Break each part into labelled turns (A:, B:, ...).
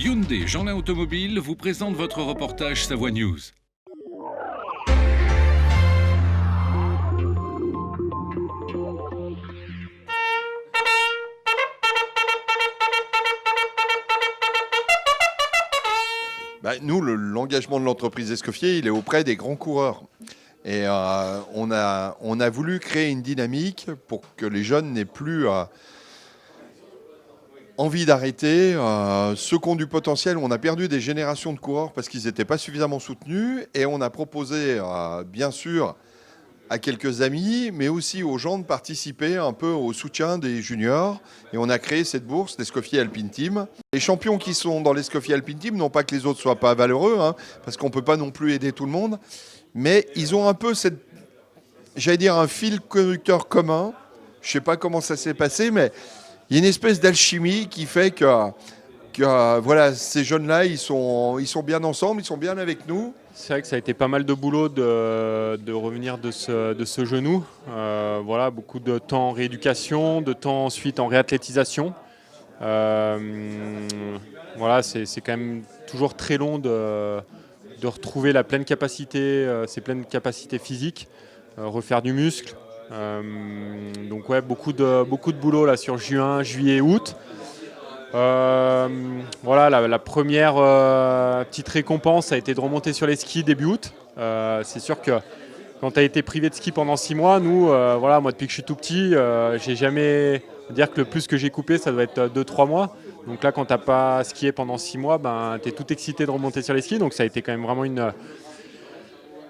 A: Hyundai Jeanlin Automobile vous présente votre reportage Savoie News.
B: Nous, l'engagement de l'entreprise Escoffier, il est auprès des grands coureurs. Et on a voulu créer une dynamique pour que les jeunes n'aient plus envie d'arrêter. Ceux qui ont du potentiel, on a perdu des générations de coureurs parce qu'ils n'étaient pas suffisamment soutenus. Et on a proposé, bien sûr, à quelques amis, mais aussi aux gens de participer un peu au soutien des juniors. Et on a créé cette bourse, l'Escoffier Alpine Team. Les champions qui sont dans l'Escoffier Alpine Team, non pas que les autres soient pas valeureux, parce qu'on ne peut pas non plus aider tout le monde, mais ils ont un peu un fil conducteur commun. Je ne sais pas comment ça s'est passé, mais il y a une espèce d'alchimie qui fait que voilà, ces jeunes-là, ils sont bien ensemble, ils sont bien avec nous.
C: C'est vrai que ça a été pas mal de boulot de revenir de ce genou. Voilà, beaucoup de temps en rééducation, de temps ensuite en réathlétisation. Voilà, c'est quand même toujours très long de retrouver la pleine capacité, ses pleines capacités physiques, refaire du muscle. Donc ouais, beaucoup de boulot là sur juin, juillet, août. Voilà, la première petite récompense a été de remonter sur les skis début août. C'est sûr que quand tu as été privé de ski pendant 6 mois, nous, voilà, moi depuis que je suis tout petit, j'ai jamais dire que le plus que j'ai coupé, ça doit être 2-3 mois. Donc là, quand tu n'as pas skié pendant 6 mois, tu es tout excité de remonter sur les skis. Donc ça a été quand même vraiment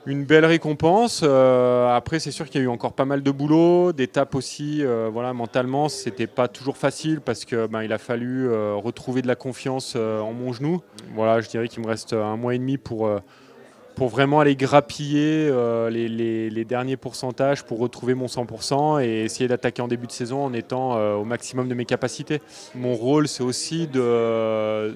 C: une belle récompense. Après, c'est sûr qu'il y a eu encore pas mal de boulot, d'étapes aussi. Voilà, mentalement, c'était pas toujours facile parce que il a fallu retrouver de la confiance en mon genou. Voilà, je dirais qu'il me reste 1 mois et demi pour vraiment aller grappiller les derniers pourcentages pour retrouver mon 100% et essayer d'attaquer en début de saison en étant au maximum de mes capacités. Mon rôle, c'est aussi de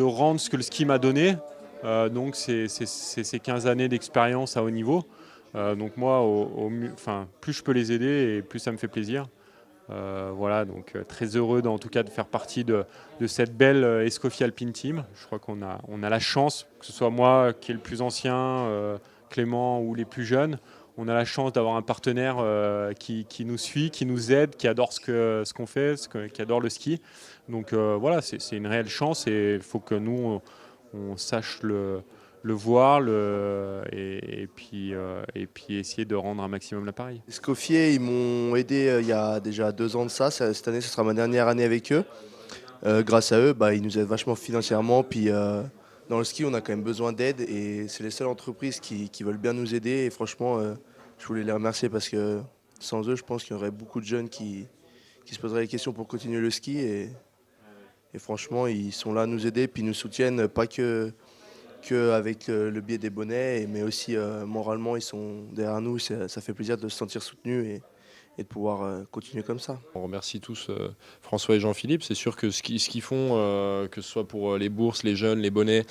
C: rendre ce que le ski m'a donné. Donc c'est ces 15 années d'expérience à haut niveau. Donc moi, plus je peux les aider et plus ça me fait plaisir. Voilà, donc très heureux en tout cas de faire partie de cette belle Escoffier Alpine Team. Je crois qu'on a la chance, que ce soit moi qui est le plus ancien, Clément ou les plus jeunes, on a la chance d'avoir un partenaire qui nous suit, qui nous aide, qui adore ce qu'on fait, qui adore le ski. Donc voilà, c'est une réelle chance et il faut que nous on sache le voir et puis essayer de rendre un maximum l'appareil.
D: Escoffier, ils m'ont aidé il y a déjà 2 ans de ça. Cette année, ce sera ma dernière année avec eux. Grâce à eux, ils nous aident vachement financièrement. Puis dans le ski, on a quand même besoin d'aide et c'est les seules entreprises qui veulent bien nous aider. Et franchement, je voulais les remercier parce que sans eux, je pense qu'il y aurait beaucoup de jeunes qui se poseraient des questions pour continuer le ski. Et franchement, ils sont là à nous aider puis ils nous soutiennent, pas que avec le biais des bonnets, mais aussi moralement, ils sont derrière nous. Ça fait plaisir de se sentir soutenu et de pouvoir continuer comme ça.
E: On remercie tous François et Jean-Philippe. C'est sûr que ce qu'ils font, que ce soit pour les bourses, les jeunes, les bonnets,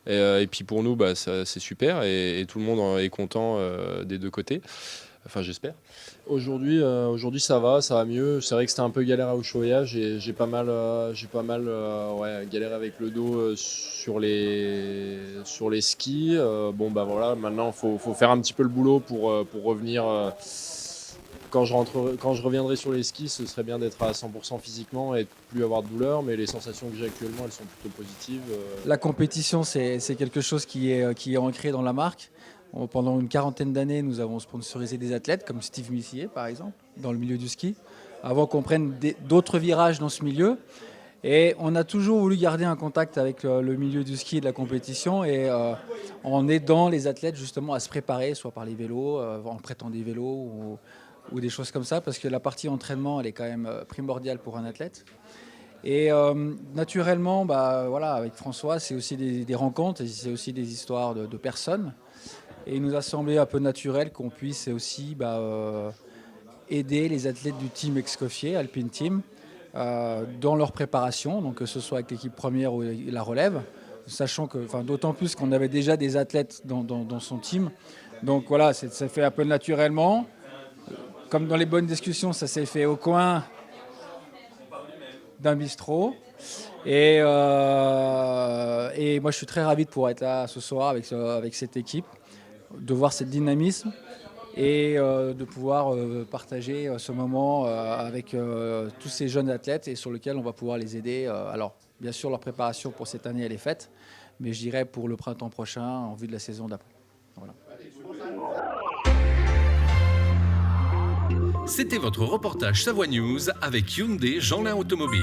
E: et puis pour nous, c'est super et tout le monde est content des deux côtés. Enfin, j'espère. Aujourd'hui, ça va mieux. C'est vrai que c'était un peu galère à Ushuaïa. J'ai pas mal galéré avec le dos sur les skis. Voilà, maintenant faut faire un petit peu le boulot pour revenir. Quand je reviendrai sur les skis, ce serait bien d'être à 100% physiquement et de plus avoir de douleur, mais les sensations que j'ai actuellement, elles sont plutôt positives.
F: La compétition, c'est quelque chose qui est ancré dans la marque. Pendant une 40aine d'années, nous avons sponsorisé des athlètes comme Steve Missier, par exemple, dans le milieu du ski, avant qu'on prenne d'autres virages dans ce milieu. Et on a toujours voulu garder un contact avec le milieu du ski et de la compétition et en aidant les athlètes justement à se préparer, soit par les vélos, en prêtant des vélos ou des choses comme ça, parce que la partie entraînement, elle est quand même primordiale pour un athlète. Et naturellement, voilà, avec François, c'est aussi des rencontres, et c'est aussi des histoires de personnes. Et il nous a semblé un peu naturel qu'on puisse aussi aider les athlètes du team Escoffier, Alpine Team, dans leur préparation, donc que ce soit avec l'équipe première ou la relève, sachant que, d'autant plus qu'on avait déjà des athlètes dans son team. Donc voilà, ça fait un peu naturellement. Comme dans les bonnes discussions, ça s'est fait au coin d'un bistrot. Et Et moi, je suis très ravi de pouvoir être là ce soir avec cette équipe, de voir ce dynamisme et de pouvoir partager ce moment avec tous ces jeunes athlètes et sur lequel on va pouvoir les aider. Alors, bien sûr, leur préparation pour cette année, elle est faite, mais je dirais pour le printemps prochain, en vue de la saison d'après. Voilà.
A: C'était votre reportage Savoie News avec Hyundai Jeanlin Automobile.